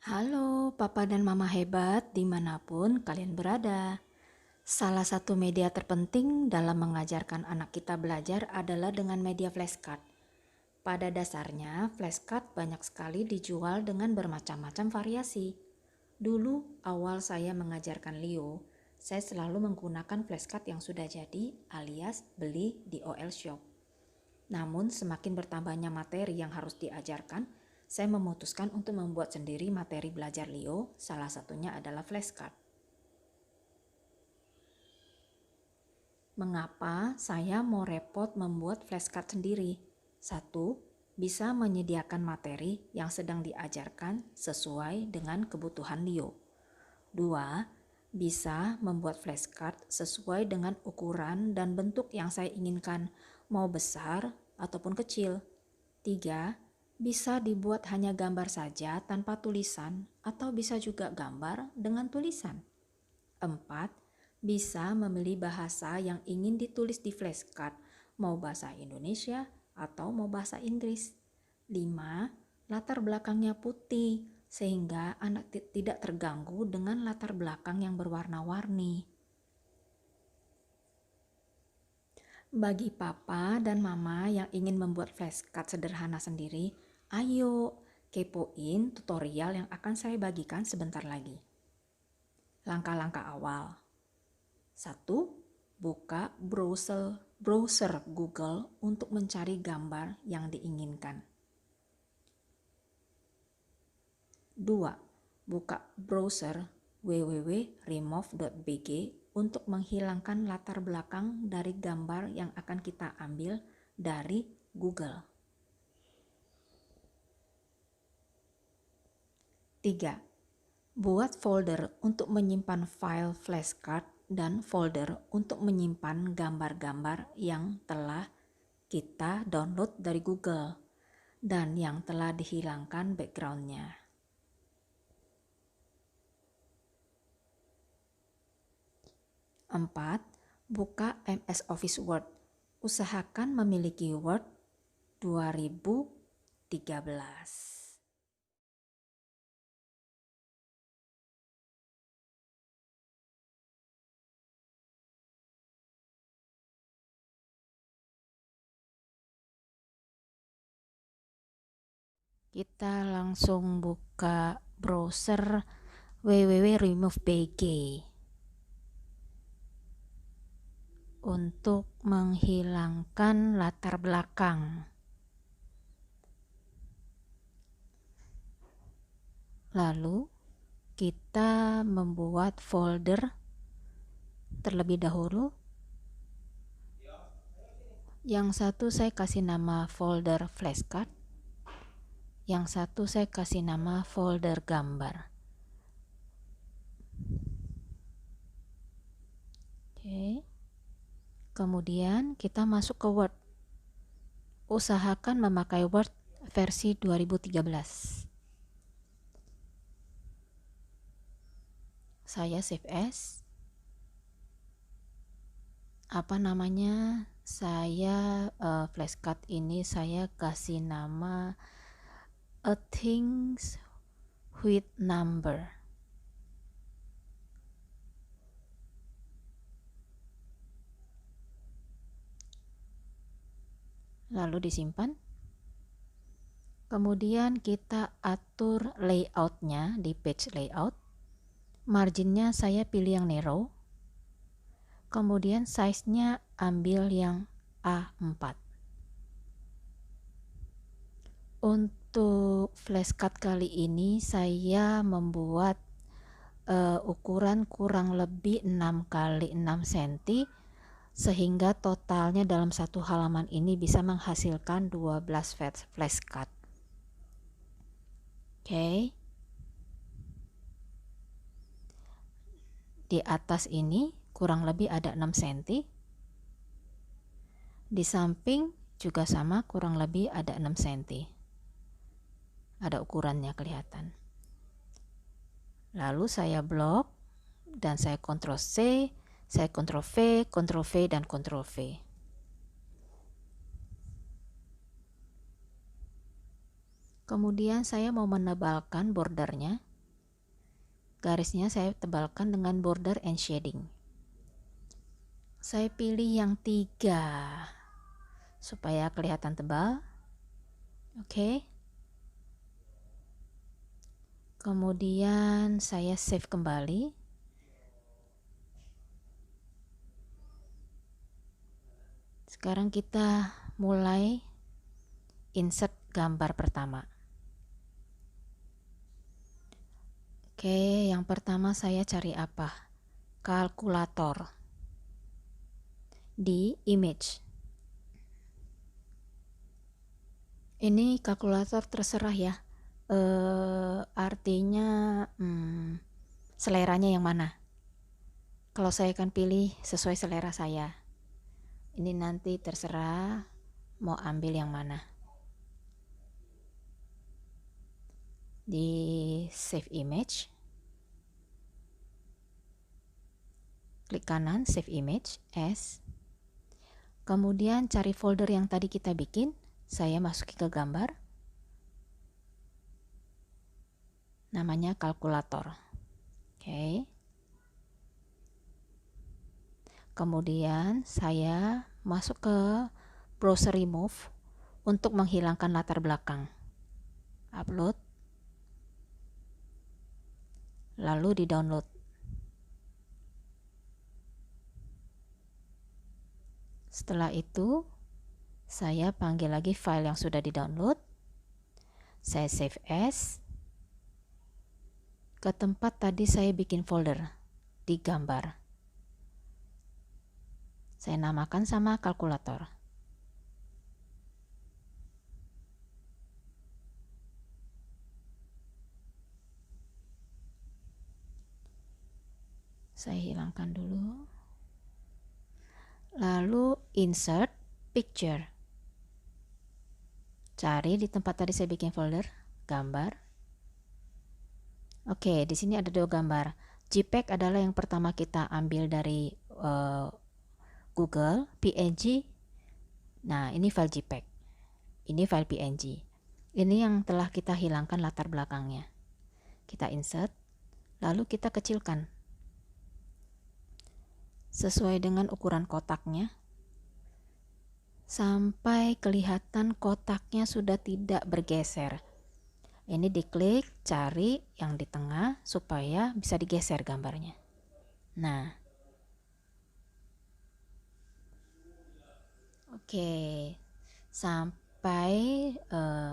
Halo Papa dan Mama hebat dimanapun kalian berada. Salah satu media terpenting dalam mengajarkan anak kita belajar adalah dengan media flashcard. Pada dasarnya, flashcard banyak sekali dijual dengan bermacam-macam variasi. Dulu awal saya mengajarkan Leo, saya selalu menggunakan flashcard yang sudah jadi alias beli di OL Shop. Namun semakin bertambahnya materi yang harus diajarkan, saya memutuskan untuk membuat sendiri materi belajar Leo, salah satunya adalah flashcard. Mengapa saya mau repot membuat flashcard sendiri? 1. Bisa menyediakan materi yang sedang diajarkan sesuai dengan kebutuhan Leo. 2. Bisa membuat flashcard sesuai dengan ukuran dan bentuk yang saya inginkan, mau besar ataupun kecil. 3. Bisa dibuat hanya gambar saja tanpa tulisan atau bisa juga gambar dengan tulisan. 4. Bisa memilih bahasa yang ingin ditulis di flashcard, mau bahasa Indonesia atau mau bahasa Inggris. 5. Latar belakangnya putih, sehingga anak tidak terganggu dengan latar belakang yang berwarna-warni. Bagi papa dan mama yang ingin membuat flashcard sederhana sendiri, ayo kepoin tutorial yang akan saya bagikan sebentar lagi. Langkah-langkah awal. 1. Buka browser Google untuk mencari gambar yang diinginkan. 2. Buka browser www.remove.bg untuk menghilangkan latar belakang dari gambar yang akan kita ambil dari Google. 3. Buat folder untuk menyimpan file flashcard dan folder untuk menyimpan gambar-gambar yang telah kita download dari Google dan yang telah dihilangkan backgroundnya. 4. Buka MS Office Word. Usahakan memiliki Word 2013. Kita langsung buka browser www.remove.bg untuk menghilangkan latar belakang. Lalu kita membuat folder terlebih dahulu. Yang satu saya kasih nama folder flashcard, yang satu saya kasih nama folder gambar. Oke. Kemudian kita masuk ke Word. Usahakan memakai Word versi 2013. Saya save as. Apa namanya? Saya flashcard ini saya kasih nama a things with number. Lalu disimpan. Kemudian kita atur layoutnya di page layout. Marginnya saya pilih yang narrow. Kemudian size-nya ambil yang A4. Untuk flashcard kali ini saya membuat ukuran kurang lebih 6 x 6 cm, sehingga totalnya dalam satu halaman ini bisa menghasilkan 12 flashcard. Oke. Di atas ini kurang lebih ada 6 cm. Di samping juga sama, kurang lebih ada 6 cm. Ada ukurannya kelihatan. Lalu saya blok dan saya Ctrl C, saya Ctrl V, Ctrl V, dan Ctrl V. Kemudian saya mau menebalkan bordernya. Garisnya saya tebalkan dengan border and shading. Saya pilih yang 3 supaya kelihatan tebal. Oke. Kemudian saya save kembali. Sekarang kita mulai insert gambar pertama. Oke, yang pertama saya cari apa? Kalkulator di image. Ini kalkulator terserah ya. Artinya seleranya yang mana. Kalau saya akan pilih sesuai selera saya. Ini nanti terserah mau ambil yang mana. Di save image, klik kanan save image as, kemudian cari folder yang tadi kita bikin. Saya masuki ke gambar, namanya kalkulator. Oke. Kemudian saya masuk ke browser remove untuk menghilangkan latar belakang. Upload, lalu di download. Setelah itu saya panggil lagi file yang sudah di download, saya save as ke tempat tadi saya bikin folder di gambar. Saya namakan sama kalkulator. Saya hilangkan dulu. Lalu insert picture. Cari di tempat tadi saya bikin folder gambar. Oke, di sini ada 2 gambar. JPEG adalah yang pertama kita ambil dari Google. PNG, nah ini file JPEG. Ini file PNG. Ini yang telah kita hilangkan latar belakangnya. Kita insert, lalu kita kecilkan sesuai dengan ukuran kotaknya sampai kelihatan kotaknya sudah tidak bergeser. Ini diklik, cari yang di tengah supaya bisa digeser gambarnya. Nah, oke, sampai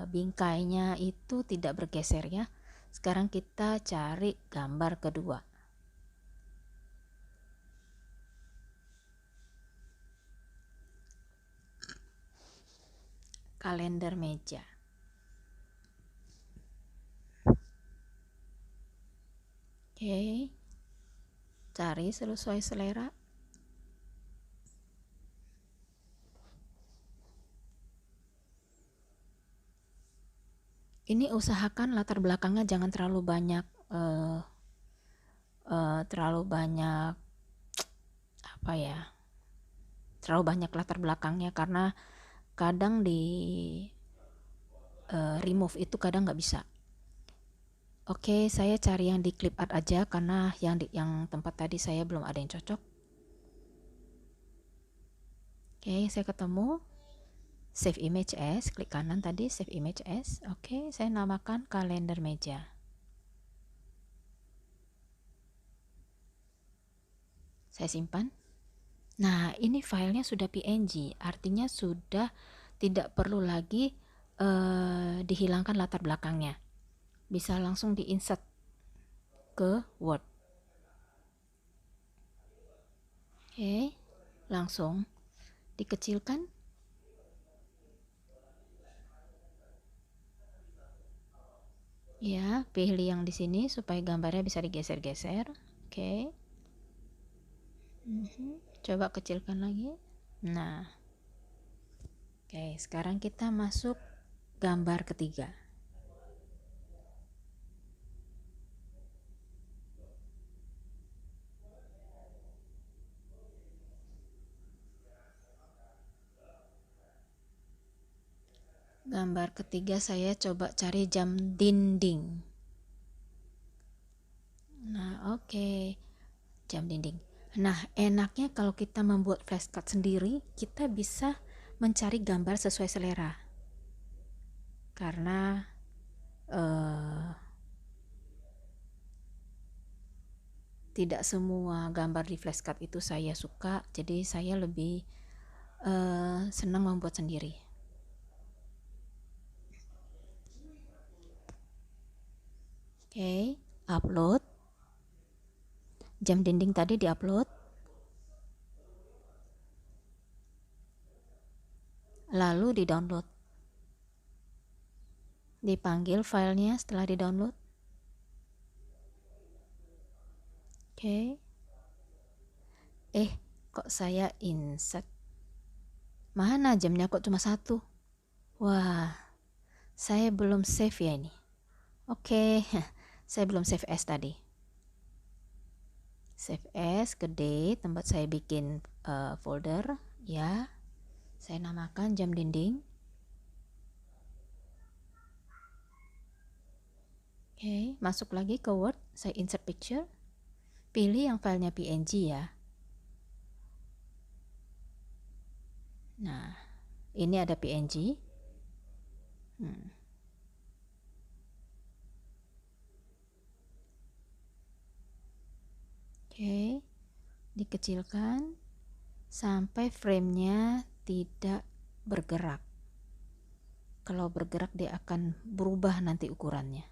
bingkainya itu tidak bergeser ya. Sekarang kita cari gambar kedua. Kalender meja. Oke, cari sesuai selera. Ini usahakan latar belakangnya jangan terlalu banyak, apa ya? Terlalu banyak latar belakangnya karena kadang di remove itu kadang nggak bisa. Oke, saya cari yang di clip art aja karena yang tempat tadi saya belum ada yang cocok. Oke, saya ketemu. Save image as, klik kanan tadi save image as. Oke, saya namakan kalender meja. Saya simpan. Nah, ini filenya sudah PNG, artinya sudah tidak perlu lagi dihilangkan latar belakangnya. Bisa langsung di-insert ke Word. Oke, langsung dikecilkan. Ya, pilih yang di sini supaya gambarnya bisa digeser-geser. Oke. Coba kecilkan lagi. Nah. Oke, sekarang kita masuk gambar ketiga. Gambar ketiga saya coba cari jam dinding. Nah, oke. Jam dinding. Nah, enaknya kalau kita membuat flashcard sendiri, kita bisa mencari gambar sesuai selera. Karena tidak semua gambar di flashcard itu saya suka, jadi saya lebih senang membuat sendiri. Oke, upload. Jam dinding tadi di-upload. Lalu di-download. Dipanggil filenya setelah di-download. Oke. Kok saya insert? Mana jamnya kok cuma 1? Wah, saya belum save ya ini. Oke, saya belum save as tadi. Save as, gede, tempat saya bikin folder, ya. Saya namakan jam dinding. Oke, masuk lagi ke Word, saya insert picture. Pilih yang filenya PNG ya. Nah, ini ada PNG. Oke, dikecilkan sampai framenya tidak bergerak. Kalau bergerak dia akan berubah nanti ukurannya.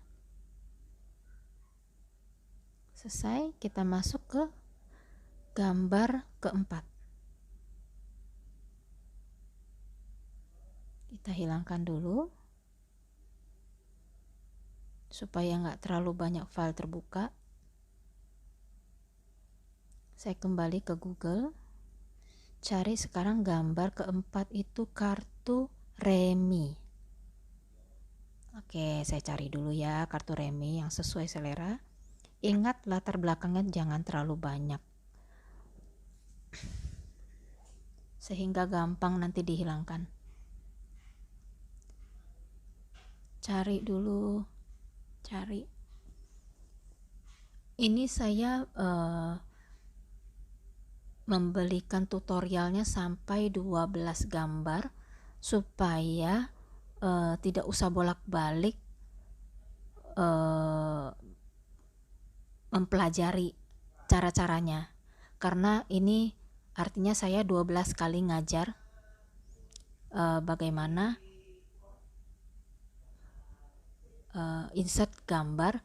Selesai, kita masuk ke gambar keempat. Kita hilangkan dulu supaya nggak terlalu banyak file terbuka. Saya kembali ke Google, cari sekarang gambar keempat itu kartu remi. Oke, saya cari dulu ya kartu remi yang sesuai selera. Ingat latar belakangnya jangan terlalu banyak, sehingga gampang nanti dihilangkan. Cari dulu, cari. Ini saya membelikan tutorialnya sampai 12 gambar supaya tidak usah bolak-balik mempelajari cara-caranya, karena ini artinya saya 12 kali ngajar bagaimana insert gambar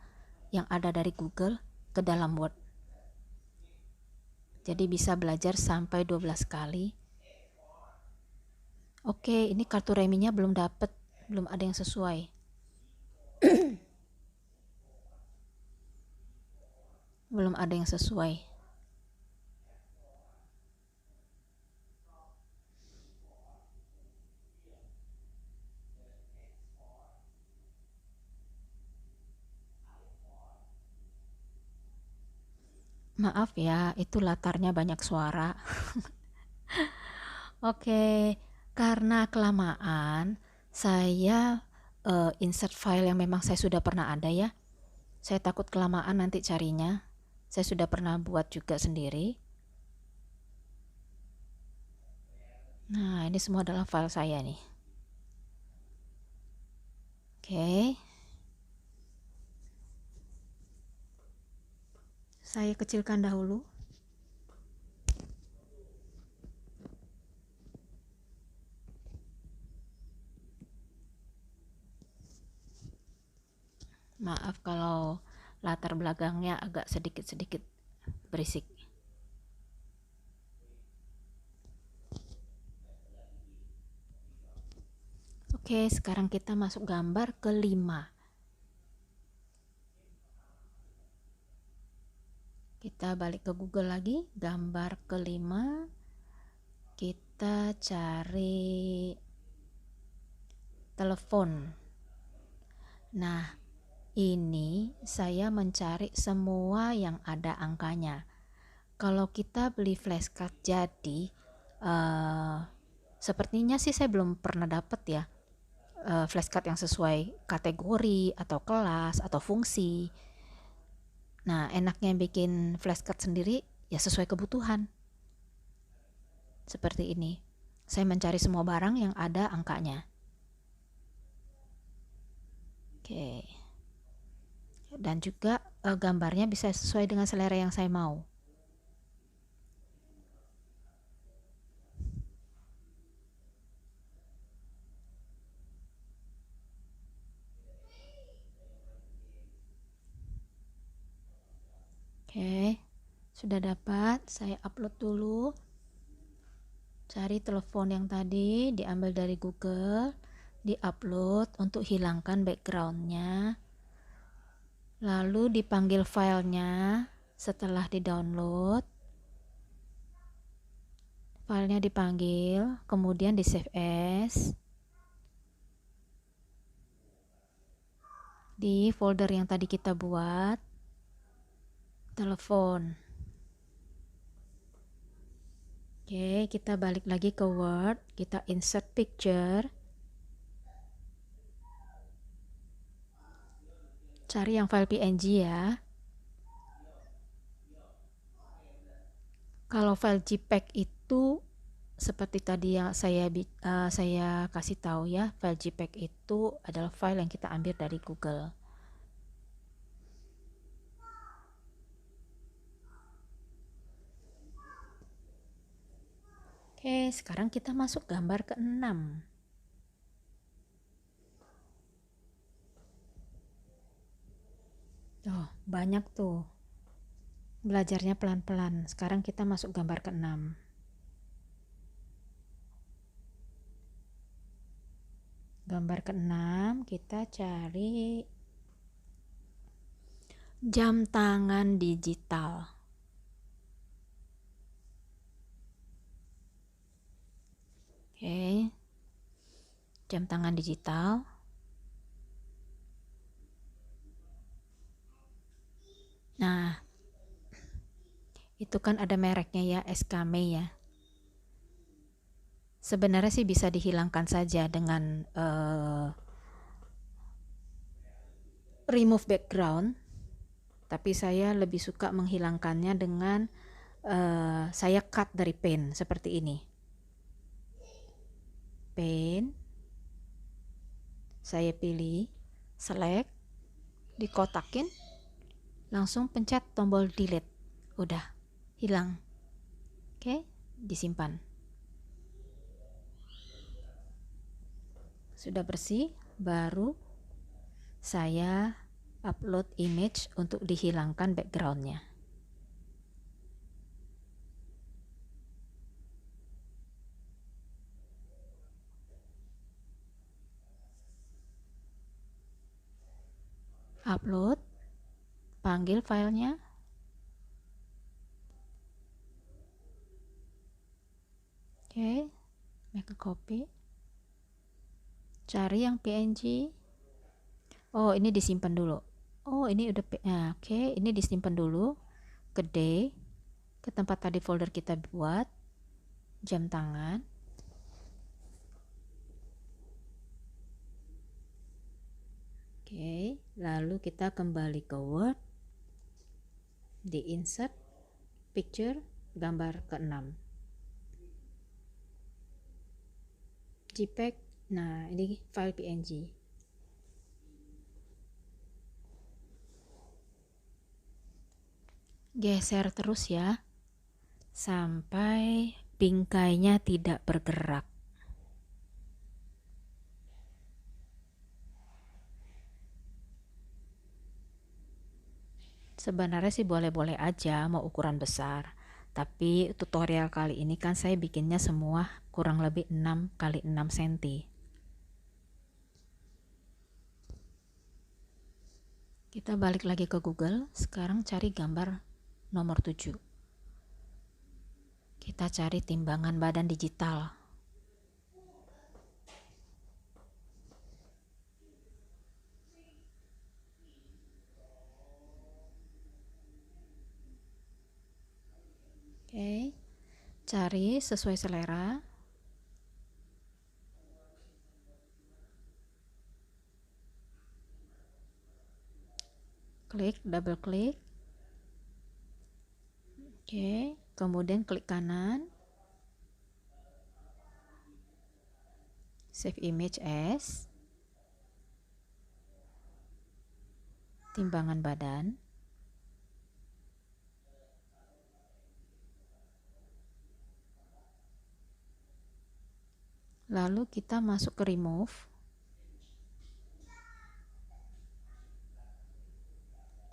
yang ada dari Google ke dalam Word. Jadi bisa belajar sampai 12 kali. Oke, ini kartu reminya belum dapet, belum ada yang sesuai. Belum ada yang sesuai. Maaf ya, itu latarnya banyak suara. Oke, karena kelamaan saya insert file yang memang saya sudah pernah ada ya. Saya takut kelamaan nanti carinya. Saya sudah pernah buat juga sendiri. Nah, ini semua adalah file saya nih. Oke. Saya kecilkan dahulu. Maaf kalau latar belakangnya agak sedikit-sedikit berisik. Oke, sekarang kita masuk gambar kelima. Kita balik ke Google lagi, gambar kelima. Kita cari telepon. Nah, ini saya mencari semua yang ada angkanya. Kalau kita beli flashcard jadi, sepertinya sih saya belum pernah dapat ya flashcard yang sesuai kategori atau kelas atau fungsi. Nah, enaknya bikin flashcard sendiri ya sesuai kebutuhan. Seperti ini. Saya mencari semua barang yang ada angkanya. Oke. Dan juga gambarnya bisa sesuai dengan selera yang saya mau. Oke, sudah dapat. Saya upload dulu. Cari telepon yang tadi, diambil dari Google, diupload untuk hilangkan backgroundnya. Lalu dipanggil filenya. Setelah di-download, filenya dipanggil, kemudian di save as di folder yang tadi kita buat, telepon. Oke, kita balik lagi ke Word, kita insert picture, cari yang file PNG ya. Kalau file JPEG itu seperti tadi yang saya kasih tahu ya, file JPEG itu adalah file yang kita ambil dari Google. Oke, sekarang kita masuk gambar ke-6. Oh, banyak tuh. Belajarnya pelan-pelan. Sekarang kita masuk gambar ke-6. Gambar ke-6 kita cari jam tangan digital. Oke. Jam tangan digital. Nah, itu kan ada mereknya ya, SKME ya. Sebenarnya sih bisa dihilangkan saja dengan remove background, tapi saya lebih suka menghilangkannya dengan saya cut dari pen seperti ini. Pen, saya pilih, select, dikotakin, langsung pencet tombol delete. Udah, hilang. Oke, disimpan. Sudah bersih, baru saya upload image untuk dihilangkan backgroundnya. Upload, panggil filenya. Oke, make a copy. Cari yang PNG. Oh, ini disimpan dulu. Oh, ini udah oke, ini disimpan dulu. Gede ke tempat tadi folder kita buat jam tangan. Oke, lalu kita kembali ke Word, di insert picture gambar ke-6. JPEG. Nah, ini file PNG. Geser terus ya sampai bingkainya tidak bergerak. Sebenarnya sih boleh-boleh aja mau ukuran besar, tapi tutorial kali ini kan saya bikinnya semua kurang lebih 6 x 6 cm. Kita balik lagi ke Google, sekarang cari gambar nomor 7. Kita cari timbangan badan digital. Oke, cari sesuai selera. Klik, double klik. Oke, kemudian klik kanan, save image as, timbangan badan, lalu kita masuk ke remove,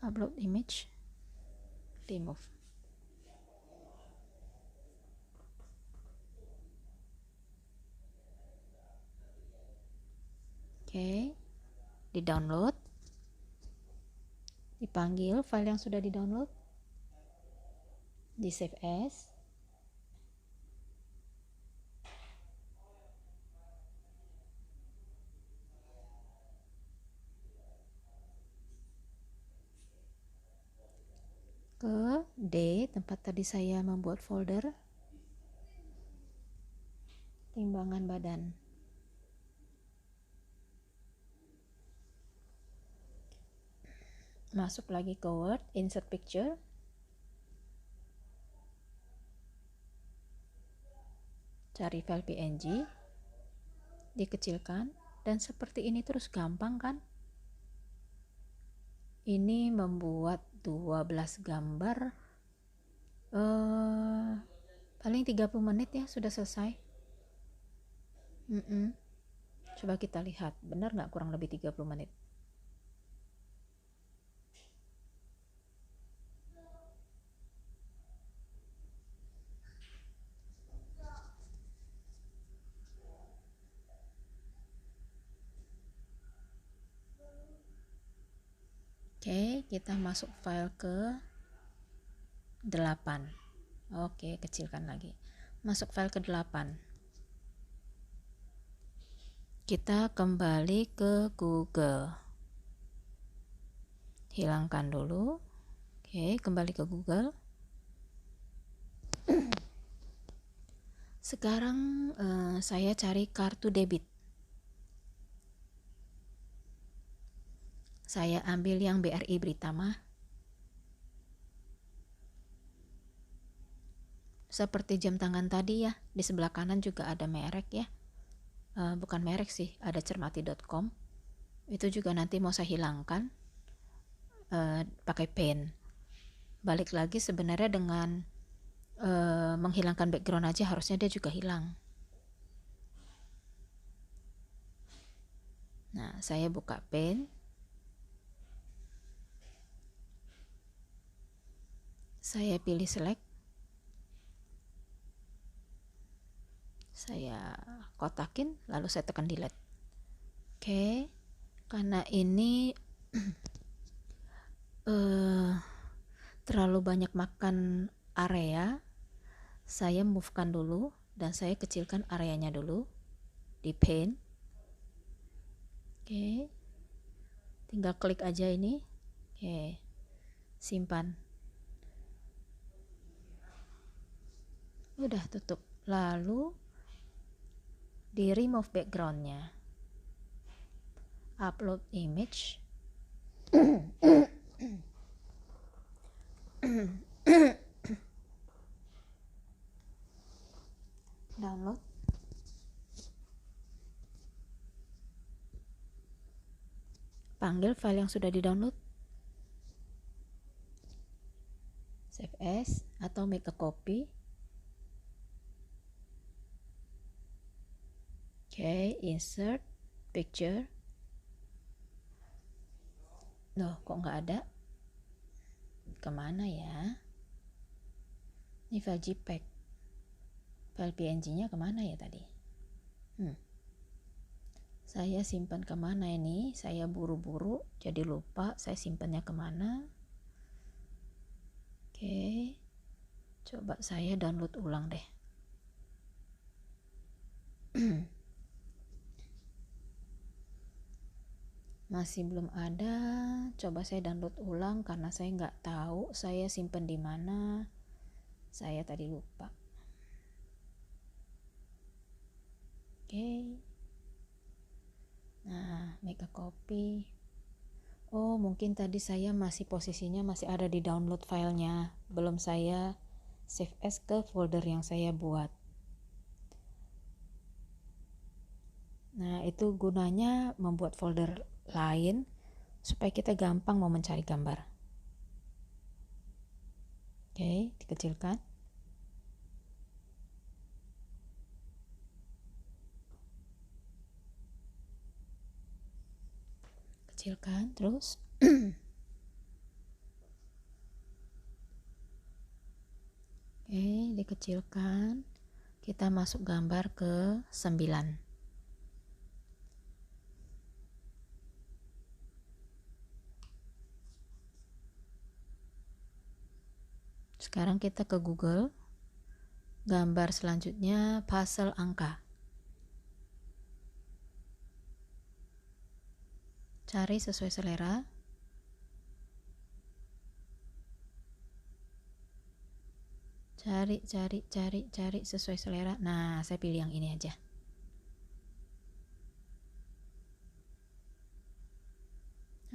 upload image, remove. Oke, di download, dipanggil file yang sudah di download, di save as, ke D tempat tadi saya membuat folder, timbangan badan. Masuk lagi ke Word, insert picture, cari file PNG, dikecilkan, dan seperti ini terus, gampang kan? Ini membuat 12 gambar paling 30 menit ya sudah selesai. Coba kita lihat, benar nggak kurang lebih 30 menit? Oke, kita masuk file ke 8. Oke, kecilkan lagi. Masuk file ke 8. Kita kembali ke Google. Hilangkan dulu. Oke, kembali ke Google. Sekarang saya cari kartu debit. Saya ambil yang BRI Britama. Seperti jam tangan tadi ya, di sebelah kanan juga ada merek ya. Bukan merek sih, ada cermati.com. Itu juga nanti mau saya hilangkan pakai pen. Balik lagi, sebenarnya dengan menghilangkan background aja harusnya dia juga hilang. Nah, saya buka pen. Saya pilih select. Saya kotakin, lalu saya tekan delete. Oke, karena ini terlalu banyak makan area, saya move-kan dulu dan saya kecilkan areanya dulu di pen. Oke, tinggal klik aja ini. Oke, simpan. Udah tutup. Lalu di remove backgroundnya, upload image, download, panggil file yang sudah di download, save as atau make a copy. Oke, insert picture. Loh, kok nggak ada? Kemana ya? Ini file JPEG. File PNG-nya kemana ya tadi? Saya simpan kemana ini? Saya buru-buru, jadi lupa saya simpannya kemana. Oke, coba saya download ulang deh. Masih belum ada. Coba saya download ulang karena saya nggak tahu saya simpan di mana. Saya tadi lupa. Oke. Nah, make a copy. Oh, mungkin tadi saya masih posisinya masih ada di download filenya. Belum saya save as ke folder yang saya buat. Nah, itu gunanya membuat folder lain supaya kita gampang mau mencari gambar. Oke, dikecilkan. Kecilkan terus. Oke, dikecilkan. Kita masuk gambar ke 9. Sekarang kita ke Google. Gambar selanjutnya puzzle angka. Cari sesuai selera. Cari sesuai selera. Nah, saya pilih yang ini aja.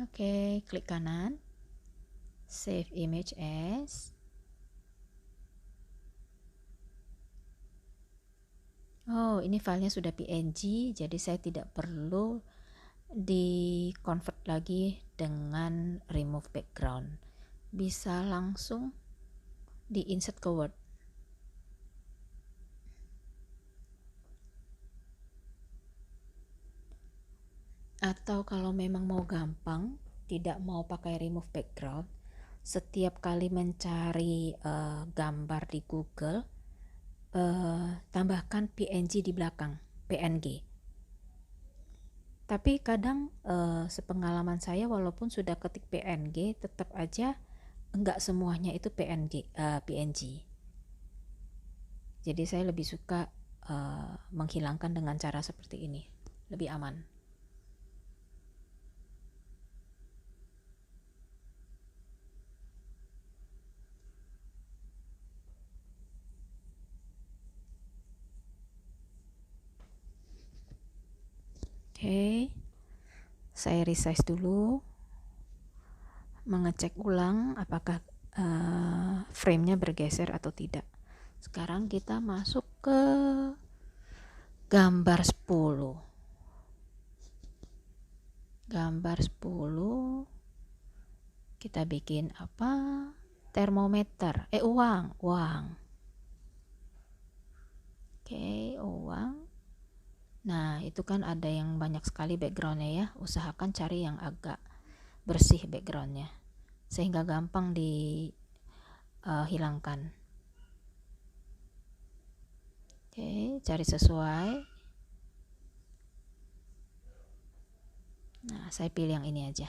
Oke, klik kanan. Save image as. Oh, ini filenya sudah PNG, jadi saya tidak perlu di-convert lagi dengan remove background. Bisa langsung di-insert ke Word. Atau kalau memang mau gampang, tidak mau pakai remove background, setiap kali mencari gambar di Google, tambahkan PNG di belakang, PNG. Tapi kadang sepengalaman saya walaupun sudah ketik PNG, tetap aja enggak semuanya itu PNG. Jadi saya lebih suka menghilangkan dengan cara seperti ini, lebih aman. Oke, saya resize dulu, mengecek ulang apakah frame-nya bergeser atau tidak. Sekarang kita masuk ke gambar 10. Gambar 10 kita bikin apa? Termometer, uang. Oke, uang. Nah, itu kan ada yang banyak sekali backgroundnya ya. Usahakan cari yang agak bersih backgroundnya, sehingga gampang dihilangkan. Oke, cari sesuai. Nah, saya pilih yang ini aja.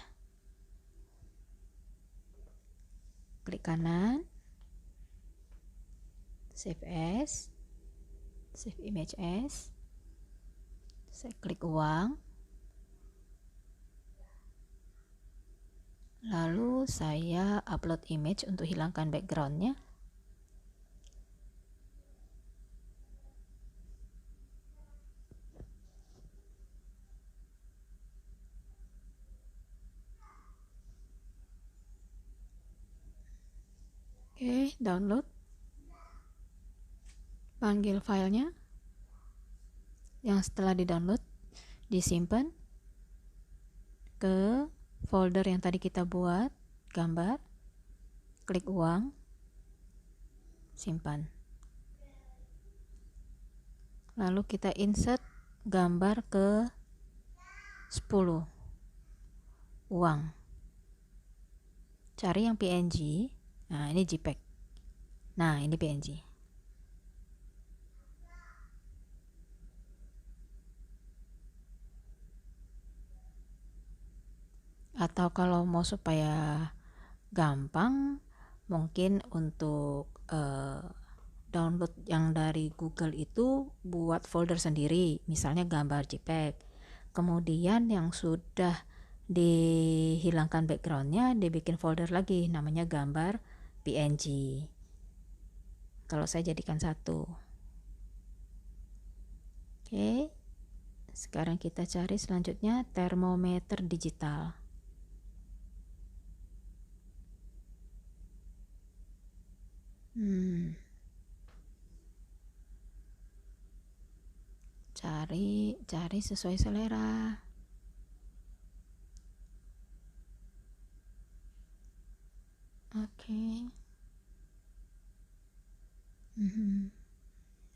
Klik kanan, save as, save image as. Saya klik uang, lalu saya upload image untuk hilangkan backgroundnya. Oke, download, panggil filenya. Yang setelah di-download disimpan ke folder yang tadi kita buat gambar, klik uang, simpan. Lalu kita insert gambar ke 10 uang. Cari yang PNG. Nah, ini JPEG. Nah, ini PNG. Atau kalau mau supaya gampang, mungkin untuk download yang dari Google itu buat folder sendiri, misalnya gambar JPEG. Kemudian yang sudah dihilangkan backgroundnya dibikin folder lagi, namanya gambar PNG. Kalau saya jadikan satu. Oke, sekarang kita cari selanjutnya termometer digital. Cari sesuai selera. Oke.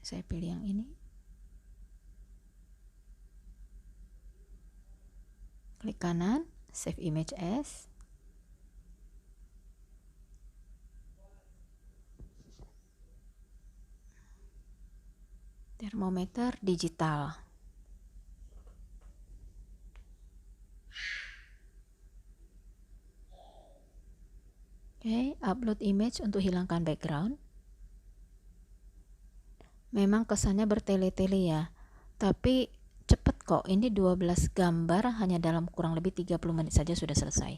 Saya pilih yang ini. Klik kanan, save image as. Termometer digital. Oke, upload image untuk hilangkan background. Memang kesannya bertele-tele ya, tapi cepet kok. Ini 12 gambar hanya dalam kurang lebih 30 menit saja sudah selesai.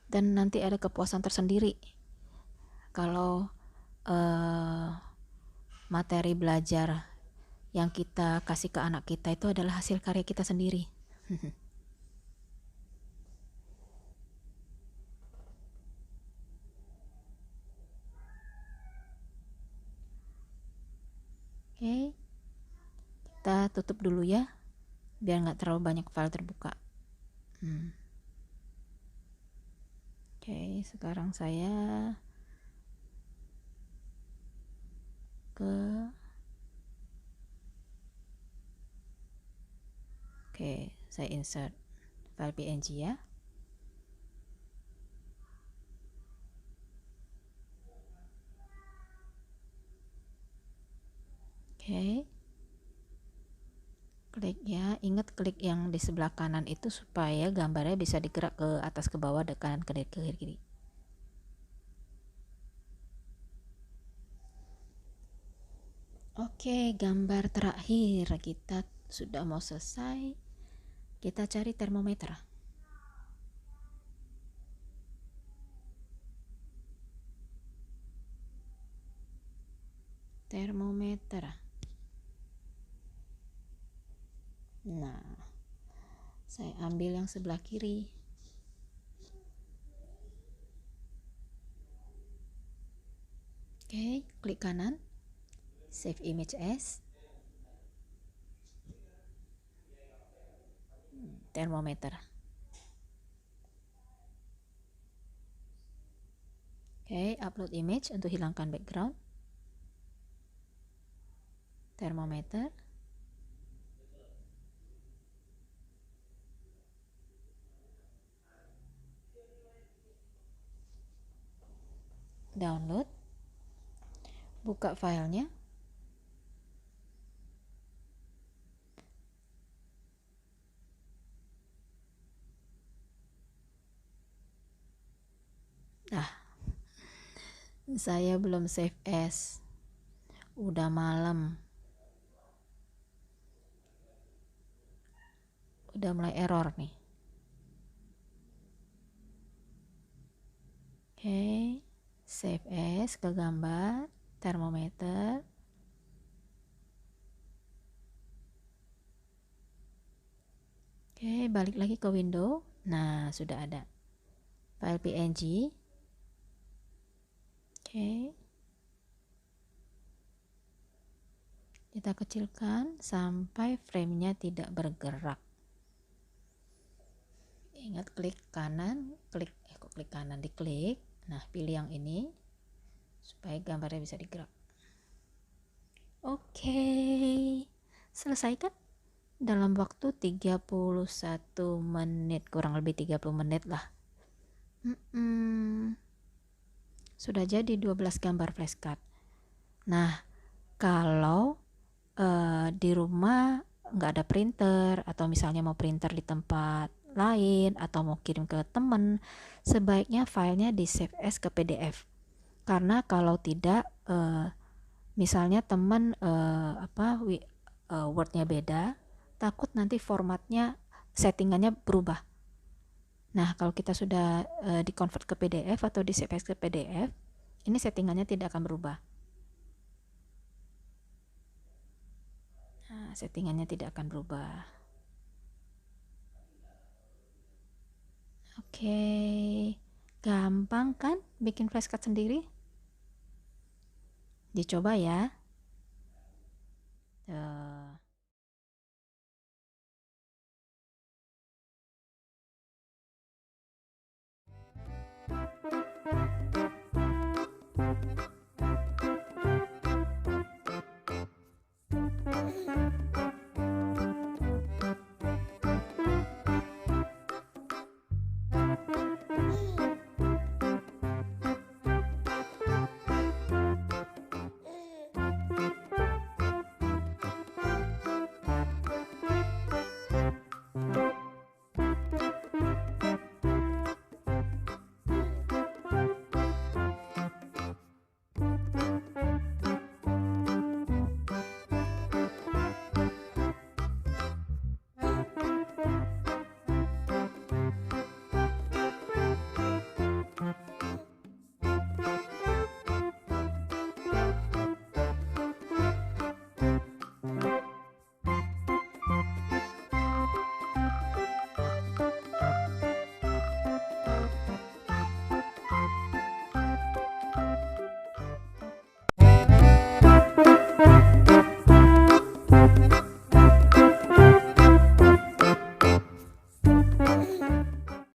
Dan nanti ada kepuasan tersendiri kalau materi belajar yang kita kasih ke anak kita itu adalah hasil karya kita sendiri. Oke, kita tutup dulu ya, biar nggak terlalu banyak file terbuka. Oke, sekarang saya saya insert file PNG ya. Oke, klik ya, ingat klik yang di sebelah kanan itu supaya gambarnya bisa digerak ke atas ke bawah, ke kanan ke kiri. Oke, gambar terakhir kita sudah mau selesai. Kita cari termometer. Nah, saya ambil yang sebelah kiri. Oke, klik kanan, save image as. Termometer. Oke, upload image untuk hilangkan background. Termometer. Download. Buka filenya. Saya belum save as. Udah malam. Udah mulai error nih. Oke, save as ke gambar termometer. Oke, balik lagi ke window. Nah, sudah ada file PNG. Oke, kita kecilkan sampai framenya tidak bergerak. Ingat klik kanan, klik kanan, diklik. Nah, pilih yang ini supaya gambarnya bisa digerak. Oke, selesai kan? Dalam waktu 31 menit, kurang lebih 30 menit lah. Sudah jadi 12 gambar flashcard. Nah, kalau di rumah nggak ada printer, atau misalnya mau printer di tempat lain, atau mau kirim ke temen, sebaiknya filenya di save as ke PDF. Karena kalau tidak, misalnya temen wordnya beda, takut nanti formatnya, settingannya berubah. Nah, kalau kita sudah di convert ke PDF atau di save as ke PDF, ini settingannya tidak akan berubah. Nah, settingannya tidak akan berubah. Oke, gampang kan bikin flashcard sendiri? Dicoba ya. Tuh.